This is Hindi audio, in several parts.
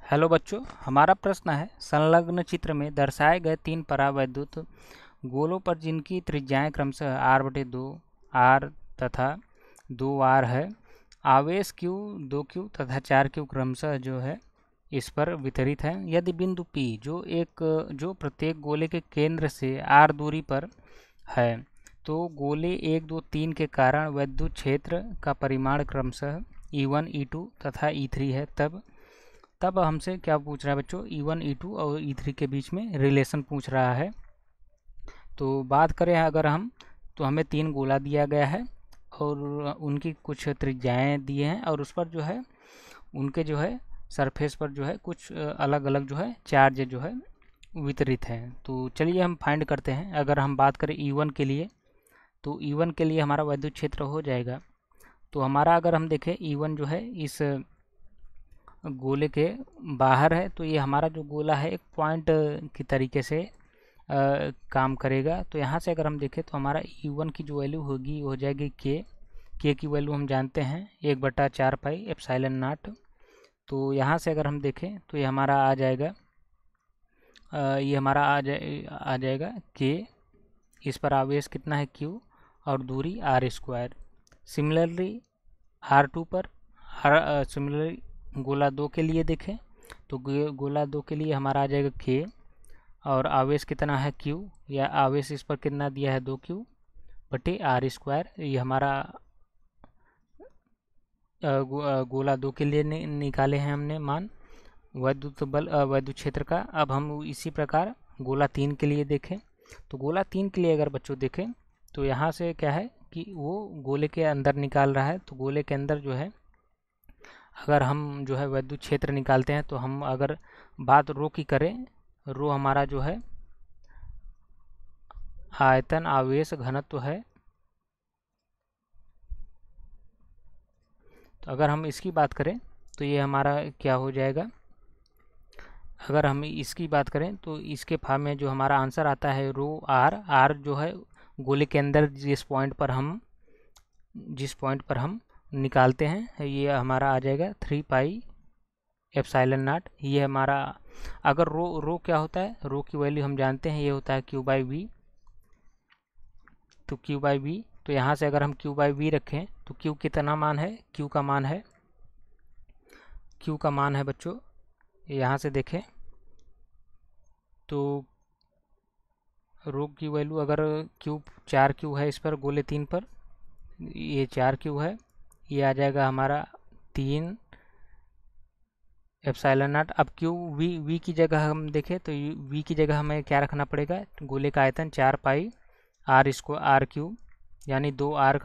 हेलो बच्चों, हमारा प्रश्न है संलग्न चित्र में दर्शाए गए तीन परावैद्युत गोलों पर जिनकी त्रिज्याएं क्रमशः r/2 r तथा 2r है, आवेश q 2q तथा 4q क्रमशः जो है इस पर वितरित है। यदि बिंदु P जो प्रत्येक गोले के केंद्र से r दूरी पर है, तो गोले 1, 2, 3 के कारण वैद्युत क्षेत्र का परिमाण क्रमशः E1, E2 तथा E3 है। तब हमसे क्या पूछ रहा है बच्चों, E1, E2 और E3 के बीच में रिलेशन पूछ रहा है। तो बात करें अगर हम, तो हमें तीन गोला दिया गया है और उनकी कुछ त्रिज्याएं दिए हैं और उस पर जो है उनके जो है सरफेस पर जो है कुछ अलग अलग जो है चार्ज जो है वितरित हैं। तो चलिए हम फाइंड करते हैं। अगर हम बात करें E1 के लिए, तो E1 के लिए हमारा वैद्युत क्षेत्र हो जाएगा। तो हमारा अगर हम देखें E1 जो है इस गोले के बाहर है, तो ये हमारा जो गोला है एक पॉइंट की तरीके से काम करेगा। तो यहाँ से अगर हम देखें तो हमारा E1 की जो वैल्यू होगी वो हो जाएगी के की वैल्यू हम जानते हैं 1/4 पाई एप्सिलॉन नॉट। तो यहाँ से अगर हम देखें तो ये हमारा आ जाएगा आ जाएगा के। इस पर आवेश कितना है Q और दूरी r²। सिमिलरली R2 पर सिमिलरली गोला 2 के लिए देखें तो गोला 2 के लिए हमारा आ जाएगा K और आवेश कितना है Q, या आवेश इस पर कितना दिया है 2Q/r²। ये हमारा गोला 2 के लिए निकाले हैं हमने मान वैद्युत क्षेत्र का। अब हम इसी प्रकार गोला 3 के लिए देखें तो गोला 3 के लिए अगर बच्चों देखें तो यहाँ से क्या है कि वो गोले के अंदर निकाल रहा है। तो गोले के अंदर जो है अगर हम जो है वैद्युत क्षेत्र निकालते हैं, तो हम अगर बात रो की करें, रो हमारा जो है आयतन आवेश घनत्व है। तो अगर हम इसकी बात करें तो ये हमारा क्या हो जाएगा, अगर हम इसकी बात करें तो इसके फॉर्म में जो हमारा आंसर आता है r जो है गोले के अंदर जिस पॉइंट पर हम निकालते हैं, ये हमारा आ जाएगा 3 पाई एप्सिलॉन नॉट। ये हमारा अगर रो क्या होता है, रो की वैल्यू हम जानते हैं, ये होता है Q/V। तो Q/V, तो यहाँ से अगर हम Q/V रखें तो Q कितना मान है, Q का मान है बच्चों, यहाँ से देखें तो रो की वैल्यू अगर Q 4Q है इस पर गोले 3 पर, ये 4Q है, ये आ जाएगा हमारा 3 एप्सिलॉन नॉट। अब V की जगह हम देखें तो V की जगह हमें क्या रखना पड़ेगा, गोले का आयतन 4 पाई r², यानी 2r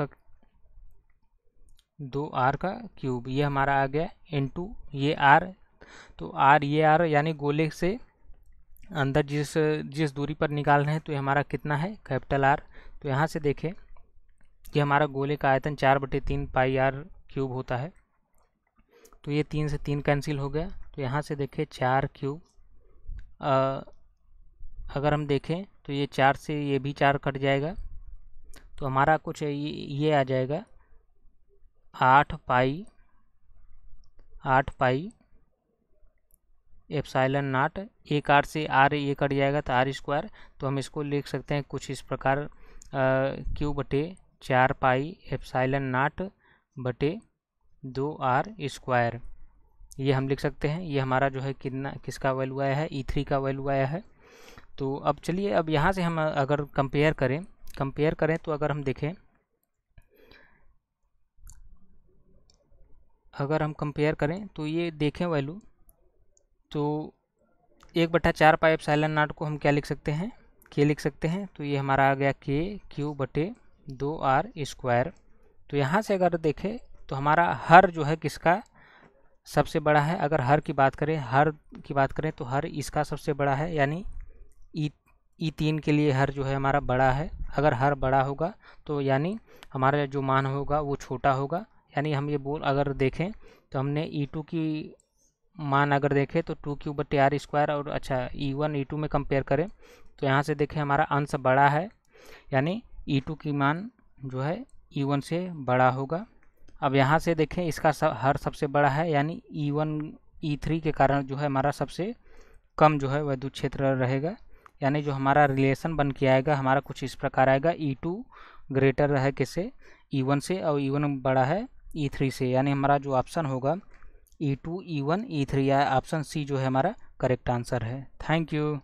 का क्यूब, ये हमारा आ गया इनटू ये r। तो ये r यानी गोले से अंदर जिस दूरी पर निकाल रहे हैं, तो ये हमारा कितना है, कैपिटल R। तो यहाँ से देखें कि हमारा गोले का आयतन 4/3 पाई r³ होता है। तो ये 3 से 3 कैंसिल हो गया। तो यहाँ से देखें 4³ अगर हम देखें तो ये 4 से ये भी 4 कट जाएगा, तो हमारा कुछ ये आ जाएगा 8 पाई एप्सिलॉन नॉट। एक r से r ये कट जाएगा तो r²। तो हम इसको लिख सकते हैं कुछ इस प्रकार Q/4 पाई एप्सिलॉन नॉट बटे 2r²। ये हम लिख सकते हैं। ये हमारा जो है किसका वैल्यू आया है, E3 का वैल्यू आया है। तो अब चलिए, अब यहाँ से हम अगर कंपेयर करें तो अगर हम देखें, अगर हम कंपेयर करें तो ये देखें वैल्यू, तो 1/4 पाई एप्सिलॉन नॉट को हम क्या लिख सकते हैं, K लिख सकते हैं। तो ये हमारा आ गया KQ/2r²। तो यहाँ से अगर देखें तो हमारा हर जो है किसका सबसे बड़ा है। अगर हर की बात करें तो हर इसका सबसे बड़ा है, यानी E3 के लिए हर जो है हमारा बड़ा है। अगर हर बड़ा होगा तो यानी हमारा जो मान होगा वो छोटा होगा। यानी हम ये अगर देखें तो हमने E2 की मान अगर देखें तो 2Q/r², और अच्छा E1 E2 में कंपेयर करें तो यहाँ से देखें हमारा अंश बड़ा है, यानी E2 की मान जो है E1 से बड़ा होगा। अब यहाँ से देखें इसका हर सबसे बड़ा है, यानी E1 E3 के कारण जो है हमारा सबसे कम जो है विद्युत क्षेत्र रहेगा। यानी जो हमारा रिलेशन बन के आएगा हमारा कुछ इस प्रकार आएगा, E2 ग्रेटर है किससे, E1 से, और E1 बड़ा है E3 से। यानी हमारा जो ऑप्शन होगा E2 E1 E3 या ऑप्शन सी जो है हमारा करेक्ट आंसर है। Thank you.